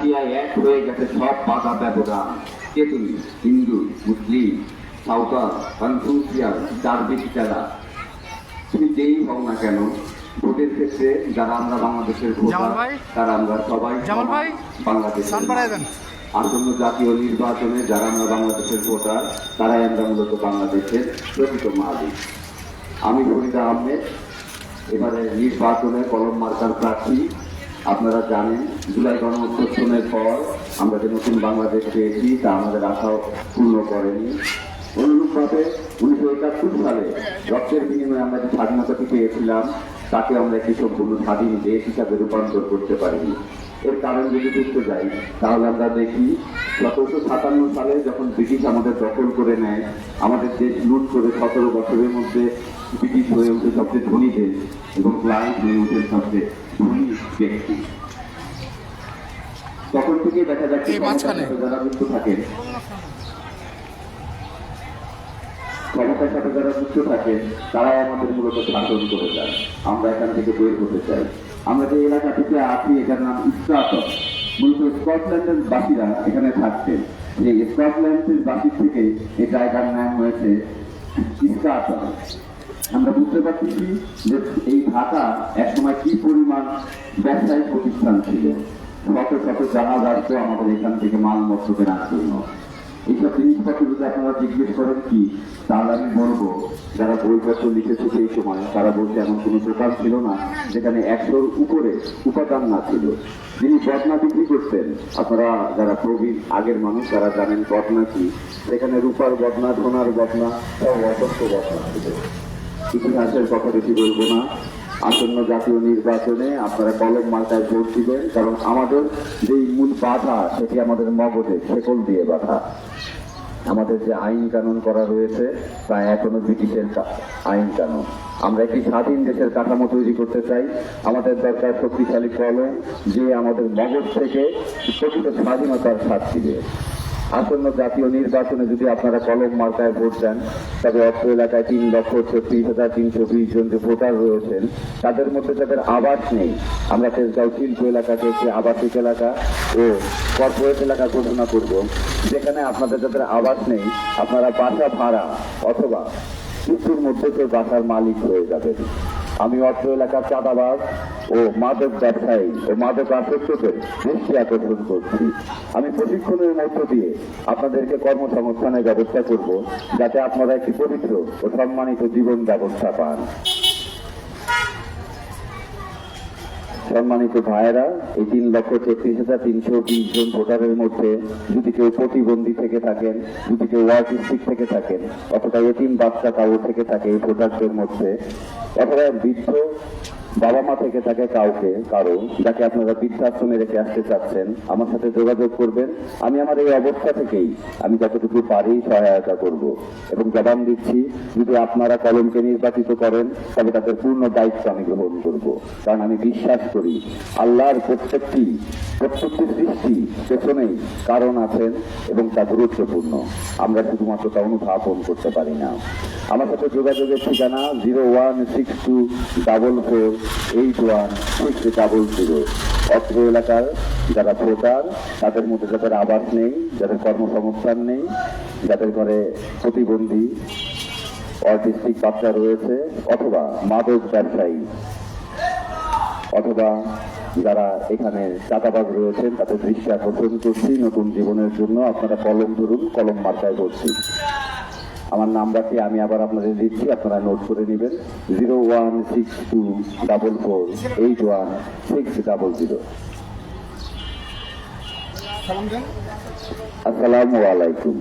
রাশিয়ায় এক হয়ে গেছে সব বাধা ব্যবধান। কে তুমি? হিন্দু, মুসলিম, সাঁওতাল, কনফুসিয়াস, ডারবিক চালা, তুমি যেই হও না কেন, ভোটের ক্ষেত্রে যারা আমরা বাংলাদেশের ভোটার তারা আমরা সবাই বাংলাদেশের। আসন্ন জাতীয় নির্বাচনে যারা আমরা বাংলাদেশের ভোটার তারাই আমরা মূলত বাংলাদেশের প্রকৃত মালিক। আমি ফরিদ আহমেদ, এবারে নির্বাচনে কলম মার্কার প্রার্থী। আপনারা জানেন জুলাই গণ অভ্যুত্থানের পর আমরা যে নতুন বাংলাদেশ পেয়েছি তা আমাদের আশাও পূর্ণ করেনি। অনুরূপভাবে 1971 সালে রক্তের বিনিময়ে আমরা যে স্বাধীনতাটি পেয়েছিলাম তাকে আমরা একটি সম্পূর্ণ স্বাধীন দেশ হিসাবে রূপান্তর করতে পারিনি। এর কারণ যদি দেখতে যাই তাহলে আমরা দেখি 1757 সালে যখন ব্রিটিশ আমাদের দখল করে নেয়, আমাদের দেশ লুট করে 17 বছরের মধ্যে ব্রিটিশ হয়ে উঠে সবচেয়ে ধনী দেশ এবং ক্লায়েন্ট হয়ে উঠে সবচেয়ে ধনী ব্যক্তি। তখন থেকে দেখা যাচ্ছে যারা যুক্ত থাকেন, ক্ষমতার সাথে যারা যুক্ত থাকে তারাই আমাদের মূলত শাসন করে যায়। আমরা এখান থেকে বের হতে চাই। আমরা যে এলাকাটিতে আছি এটার নাম স্কটল্যান্ড। মূলত স্কটল্যান্ডের বাসীরা এখানে থাকতেন। এই স্কটল্যান্ডের বাসী থেকে এই জায়গার নাম হয়েছে স্কটল্যান্ড। আমরা বুঝতে পারছি যে এই ঢাকা একসময় কি পরিমাণ ব্যবসায়িক প্রতিষ্ঠান ছিল। শত শত জাহাজ আসতো আমাদের এখান থেকে মালপত্র কেনার জন্য। এইসব জিনিসপত্র যদি আপনারা জিজ্ঞেস করেন কি, তাহলে আমি বলবো যারা বইপত্র লিখেছে সেই সময় তারা বলছে এমন কোনো দোকান ছিল না যেখানে 100-র উপরে উপাদান না ছিল। যিনি বদনা বিক্রি করতেন, আপনারা যারা প্রবীণ আগের মানুষ তারা জানেন বদনা কি। সেখানে রূপার বদনা, সোনার বদনা, সব অসংখ্য বদনা ছিল। ইতিহাসের কথা বেশি বলবো না। আসন্ন জাতীয় নির্বাচনে আপনারা কলম মার্কায় ভোট দিবেন, কারণ আমাদের যেই মূল বাধা সেটি আমাদের মগজে শেকল দিয়ে বাধা। আমাদের যে আইন কানুন করা রয়েছে তা এখনো ব্রিটিশের আইন কানুন। আমরা একটি স্বাধীন দেশের কাঠামো তৈরি করতে চাই। আমাদের দরকার শক্তিশালী কলম যে আমাদের মগজ থেকে প্রকৃত স্বাধীনতার স্বাদ দিবে। আসন্ন জাতীয় নির্বাচনে যদি আপনারা কলম মার্কায় ভোট দেন তবে অত্র এলাকায় 3,36,320 জন যে ভোটার রয়েছেন তাদের মধ্যে যাদের আবাস নেই, আমরা তেজগাঁও শিল্প এলাকাকে একটি আবাসিক এলাকা ও কর্পোরেট এলাকা ঘোষণা করব, যেখানে আপনাদের যাদের আবাস নেই আপনারা বাসা ভাড়া অথবা কিছুর মধ্যে কেউ বাসার মালিক হয়ে যাবেন। আমি অত্র এলাকার চাঁদাবাজ ও মাদক ব্যবসায়ী ও মাদক আসক্তদের দৃষ্টি আকর্ষণ করছি। আমি প্রশিক্ষণের মধ্য দিয়ে আপনাদেরকে কর্মসংস্থানের ব্যবস্থা করব, যাতে আপনারা একটি পবিত্র ও সম্মানিত জীবন ব্যবস্থা পান। সম্মানিত ভাইয়েরা, এই 3,36,320 জন ভোটারের মধ্যে যদি কেউ প্রতিবন্ধী থেকে থাকেন, যদি কেউ অটিস্টিক থেকে থাকেন, অথবা এতিম বাচ্চা কারো থেকে থাকে এই ভোটারদের মধ্যে, অথবা বৃদ্ধ বাবা মা থেকে থাকে কারো যাকে আপনারা বৃদ্ধাশ্রমে রেখে আসতে চাচ্ছেন, আমার সাথে যোগাযোগ করবেন। আমি আমার এই অবস্থা থেকেই আমি যতটুকু পারি সহায়তা করব এবং জবান দিচ্ছি, যদি আপনারা কলমকে নির্বাচিত করেন তবে তাদের পূর্ণ দায়িত্ব আমি গ্রহণ করব। কারণ আমি বিশ্বাস করি আল্লাহর প্রত্যেকটি সৃষ্টি পেছনেই কারণ আছেন এবং তা গুরুত্বপূর্ণ। আমরা শুধুমাত্র তা অনুধাবন করতে পারি না। আমার সাথে যোগাযোগের ঠিকানা 016244816000। অত্র এলাকার যারা ভোটার তাদের মধ্যে যাদের আবাস নেই, যাদের কর্মসংস্থান নেই, যাদের ঘরে প্রতিবন্ধী অটিস্টিক বাচ্চা রয়েছে, অথবা মাদক ব্যবসায়ী, অথবা যারা এখানে চাঁদাবাজ রয়েছেন তাদের দৃষ্টি আকর্ষণ করছি। নতুন জীবনের জন্য আপনারা কলম ধরুন, কলম মার্কায় করছি। আমার নাম্বারটি আমি আবার আপনাদের দিচ্ছি, আপনারা নোট করে নেবেন। 016244816000। আসসালামু আলাইকুম।